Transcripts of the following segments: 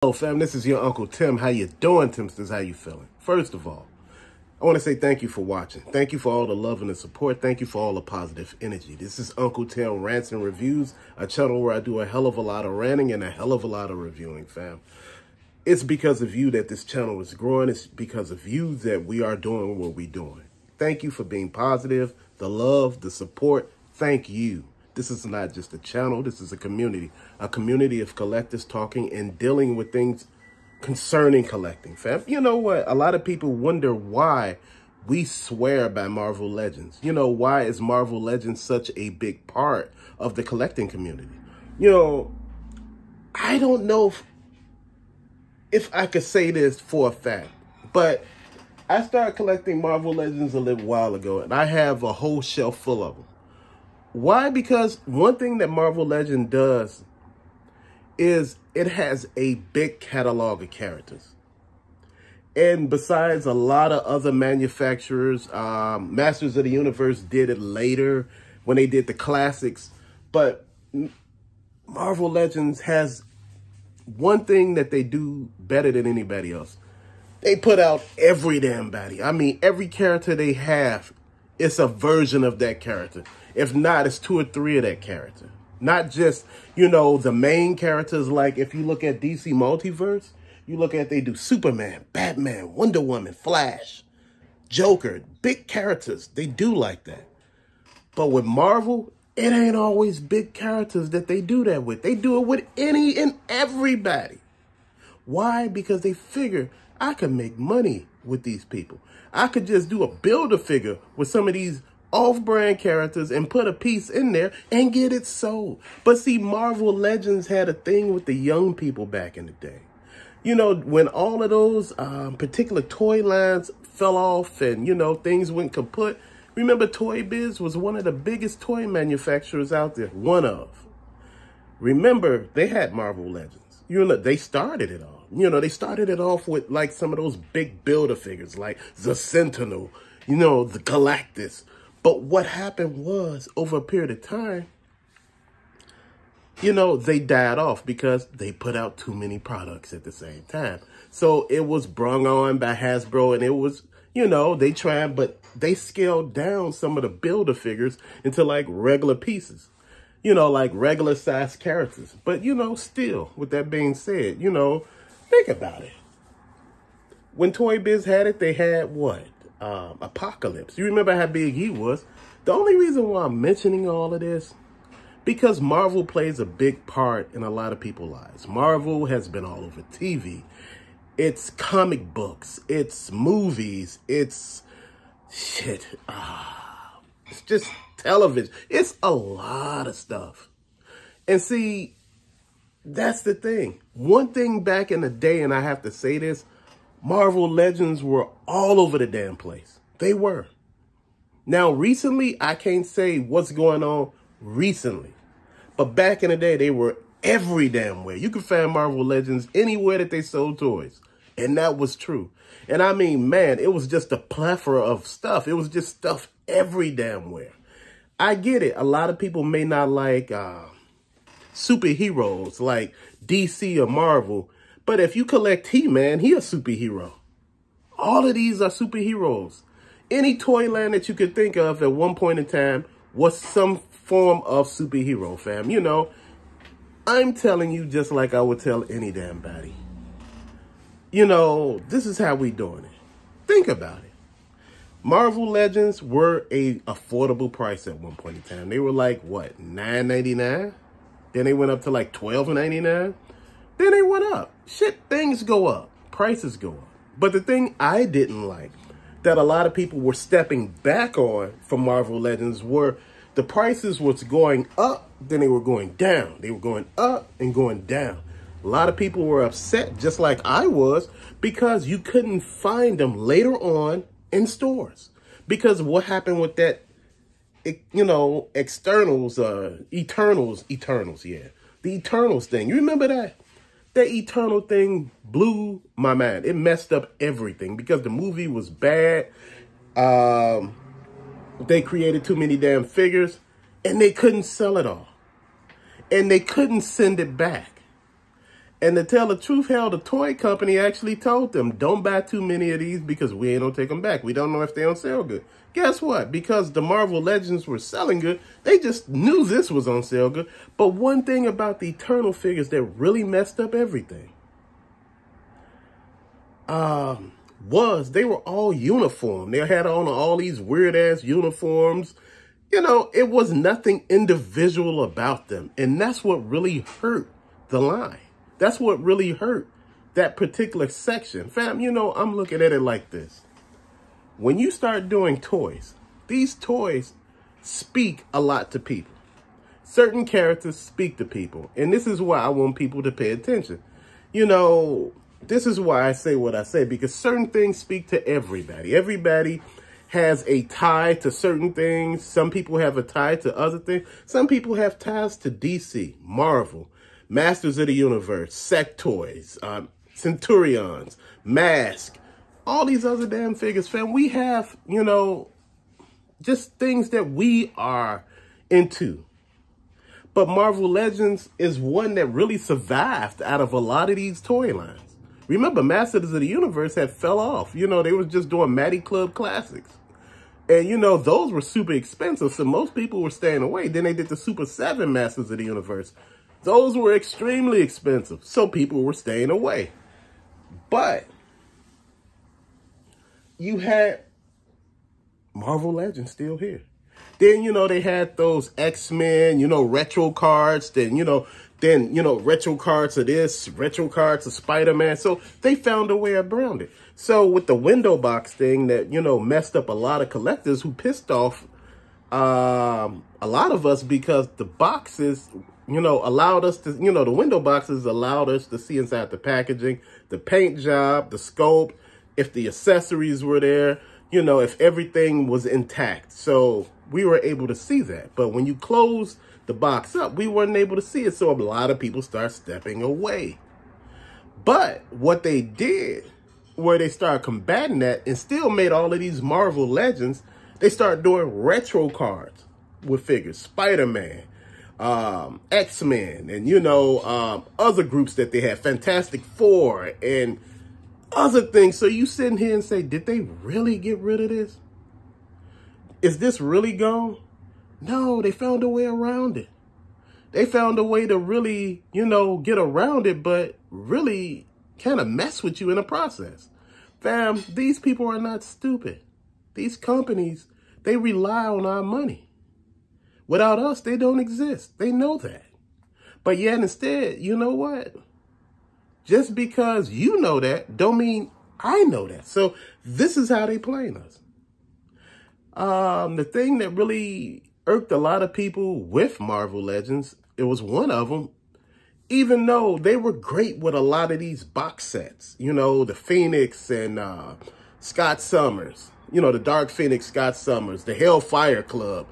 Hello fam, this is your Uncle Tim. How you doing, Timsters? How you feeling? First of all, I want to say thank you for watching. Thank you for all the love and the support. Thank you for all the positive energy. This is Uncle Tim Rants and Reviews, a channel where I do a hell of a lot of ranting and a hell of a lot of reviewing, fam. It's because of you that this channel is growing. It's because of you that we are doing what we're doing. Thank you for being positive, the love, the support. Thank you. This is not just a channel. This is a community of collectors talking and dealing with things concerning collecting, fam. You know what? A lot of people wonder why we swear by Marvel Legends. You know, why is Marvel Legends such a big part of the collecting community? You know, I don't know if I could say this for a fact, but I started collecting Marvel Legends a little while ago, and I have a whole shelf full of them. Why? Because one thing that Marvel Legend does is it has a big catalog of characters. And besides a lot of other manufacturers, Masters of the Universe did it later when they did the classics. But Marvel Legends has one thing that they do better than anybody else. They put out every damn body. I mean, every character they have, it's a version of that character. If not, it's 2 or 3 of that character. Not just, you know, the main characters. Like if you look at DC Multiverse, you look at, they do Superman, Batman, Wonder Woman, Flash, Joker, big characters. They do like that. But with Marvel, it ain't always big characters that they do that with. They do it with any and everybody. Why? Because they figure I can make money with these people. I could just do a Build-A-Figure with some of these off-brand characters and put a piece in there and get it sold. But see, Marvel Legends had a thing with the young people back in the day. You know, when all of those particular toy lines fell off and, you know, things went kaput. Remember, Toy Biz was one of the biggest toy manufacturers out there. One of. Remember, they had Marvel Legends. You know, they started it all. You know, they started it off with like some of those big Build-A-Figures like the Sentinel, you know, the Galactus. But what happened was, over a period of time, you know, they died off because they put out too many products at the same time. So it was brung on by Hasbro, and it was, you know, they tried, but they scaled down some of the Build-A-Figures into like regular pieces, you know, like regular size characters. But, you know, still, with that being said, you know, think about it. When Toy Biz had it, they had what? Apocalypse. You remember how big he was. The only reason why I'm mentioning all of this, because Marvel plays a big part in a lot of people's lives. Marvel has been all over TV. It's comic books. It's movies. It's shit. It's just television. It's a lot of stuff. And see, that's the thing. One thing back in the day, and I have to say this, Marvel Legends were all over the damn place. They were. Now, recently, I can't say what's going on recently. But back in the day, they were every damn way. You could find Marvel Legends anywhere that they sold toys. And that was true. And I mean, man, it was just a plethora of stuff. It was just stuff every damn where. I get it. A lot of people may not like superheroes like DC or Marvel. But if you collect He-Man, he a superhero. All of these are superheroes. Any toy line that you could think of at one point in time was some form of superhero, fam. You know, I'm telling you just like I would tell any damn body. You know, this is how we doing it. Think about it. Marvel Legends were a affordable price at one point in time. They were like, what, $9.99? Then they went up to like $12.99. Then they went up. Shit, things go up. Prices go up. But the thing I didn't like, that a lot of people were stepping back on from Marvel Legends, were the prices was going up, then they were going down. They were going up and going down. A lot of people were upset, just like I was, because you couldn't find them later on in stores. Because what happened with that, you know, Eternals, yeah. The Eternals thing. You remember that? That Eternal thing blew my mind. It messed up everything because the movie was bad. They created too many damn figures and they couldn't sell it all. And they couldn't send it back. And to tell the truth, hell, the toy company actually told them, don't buy too many of these because we ain't gonna take them back. We don't know if they don't sell good. Guess what? Because the Marvel Legends were selling good, they just knew this was on sale good. But one thing about the Eternal figures that really messed up everything was they were all uniform. They had on all these weird-ass uniforms. You know, it was nothing individual about them. And that's what really hurt the line. That's what really hurt that particular section. Fam, you know, I'm looking at it like this. When you start doing toys, these toys speak a lot to people. Certain characters speak to people. And this is why I want people to pay attention. You know, this is why I say what I say, because certain things speak to everybody. Everybody has a tie to certain things. Some people have a tie to other things. Some people have ties to DC, Marvel, Masters of the Universe, Sectoids, Centurions, Mask, all these other damn figures, fam. We have, you know, just things that we are into. But Marvel Legends is one that really survived out of a lot of these toy lines. Remember, Masters of the Universe had fell off. You know, they was just doing Matty Club Classics. And, you know, those were super expensive, so most people were staying away. Then they did the Super 7 Masters of the Universe. Those were extremely expensive, so people were staying away. But you had Marvel Legends still here. Then, you know, they had those X-Men, you know, retro cards. Then, you know, retro cards of this, retro cards of Spider-Man. So they found a way around it. So with the window box thing that, you know, messed up a lot of collectors who pissed off a lot of us, because the boxes, you know, allowed us to, you know, the window boxes allowed us to see inside the packaging, the paint job, the scope, if the accessories were there, you know, if everything was intact. So we were able to see that. But when you close the box up, we weren't able to see it. So a lot of people start stepping away. But what they did, where they started combating that and still made all of these Marvel Legends, they started doing retro cards with figures, Spider-Man, X-Men, and, you know, other groups that they had, Fantastic Four, and other things. So you sitting here and say, did they really get rid of this? Is this really gone? No, they found a way around it. They found a way to really, you know, get around it, but really kind of mess with you in the process. Fam, these people are not stupid. These companies, they rely on our money. Without us, they don't exist. They know that. But yet instead, you know what? Just because you know that don't mean I know that. So this is how they playing us. The thing that really irked a lot of people with Marvel Legends, it was one of them, even though they were great with a lot of these box sets, you know, the Phoenix and Scott Summers, you know, the Dark Phoenix, Scott Summers, the Hellfire Club,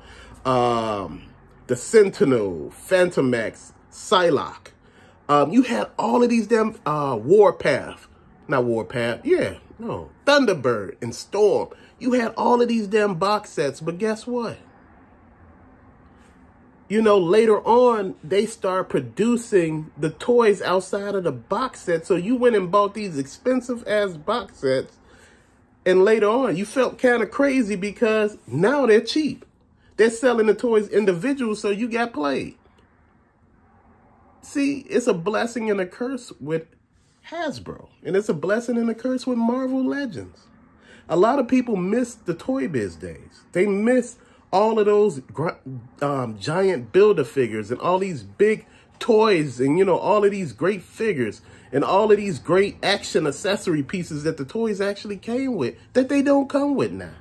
the Sentinel, Phantom X, Psylocke. You had all of these damn Thunderbird and Storm. You had all of these damn box sets, but guess what? You know, later on, they start producing the toys outside of the box set. So you went and bought these expensive-ass box sets, and later on, you felt kind of crazy because now they're cheap. They're selling the toys individual, so you got played. See, it's a blessing and a curse with Hasbro, and it's a blessing and a curse with Marvel Legends. A lot of people miss the Toy Biz days. They miss all of those giant Build-A-Figures and all these big toys and, you know, all of these great figures and all of these great action accessory pieces that the toys actually came with that they don't come with now.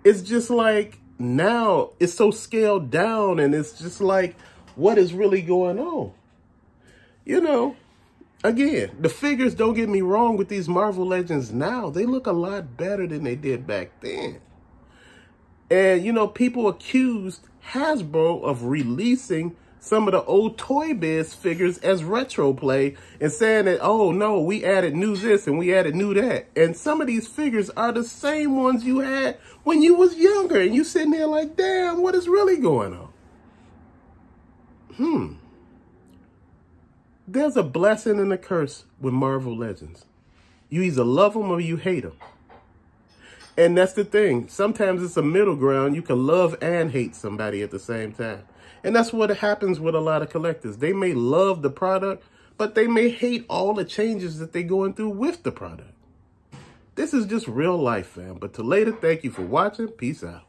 It's just like now it's so scaled down, and it's just like, what is really going on? You know, again, the figures, don't get me wrong, with these Marvel Legends now, they look a lot better than they did back then. And, you know, people accused Hasbro of releasing some of the old Toy Biz figures as retro play and saying that, oh, no, we added new this and we added new that. And some of these figures are the same ones you had when you was younger. And you sitting there like, damn, what is really going on? There's a blessing and a curse with Marvel Legends. You either love them or you hate them. And that's the thing. Sometimes it's a middle ground. You can love and hate somebody at the same time. And that's what happens with a lot of collectors. They may love the product, but they may hate all the changes that they're going through with the product. This is just real life, fam. But till later, thank you for watching. Peace out.